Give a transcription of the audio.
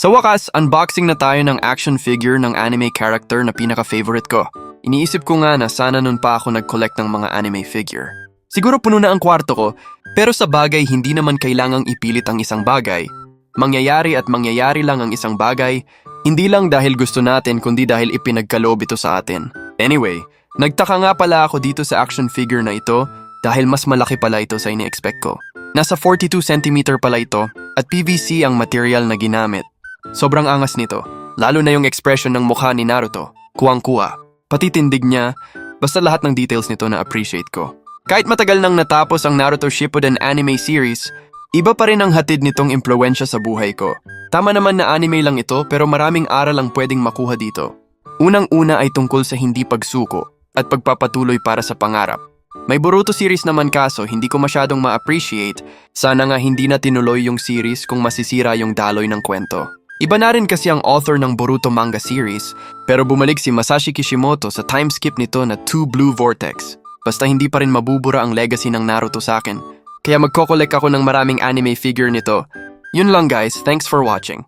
Sa wakas, unboxing na tayo ng action figure ng anime character na pinaka-favorite ko. Iniisip ko nga na sana nun pa ako nag-collect ng mga anime figure. Siguro puno na ang kwarto ko, pero sa bagay hindi naman kailangang ipilit ang isang bagay. Mangyayari at mangyayari lang ang isang bagay, hindi lang dahil gusto natin kundi dahil ipinagkaloob ito sa atin. Anyway, nagtaka nga pala ako dito sa action figure na ito dahil mas malaki pala ito sa ini-expect ko. Nasa 42 cm pala ito at PVC ang material na ginamit. Sobrang angas nito, lalo na yung expression ng mukha ni Naruto, kuwang-kuwa. Pati tindig niya, basta lahat ng details nito na appreciate ko. Kahit matagal nang natapos ang Naruto Shippuden anime series, iba pa rin ang hatid nitong impluwensya sa buhay ko. Tama naman na anime lang ito pero maraming aral ang pwedeng makuha dito. Unang-una ay tungkol sa hindi pagsuko at pagpapatuloy para sa pangarap. May Boruto series naman kaso hindi ko masyadong ma-appreciate, sana nga hindi na tinuloy yung series kung masisira yung daloy ng kwento. Iba na rin kasi ang author ng Boruto manga series, pero bumalik si Masashi Kishimoto sa time skip nito na 2 Blue Vortex. Basta hindi pa rin mabubura ang legacy ng Naruto sa akin. Kaya magko-collect ako ng maraming anime figure nito. Yun lang guys, thanks for watching.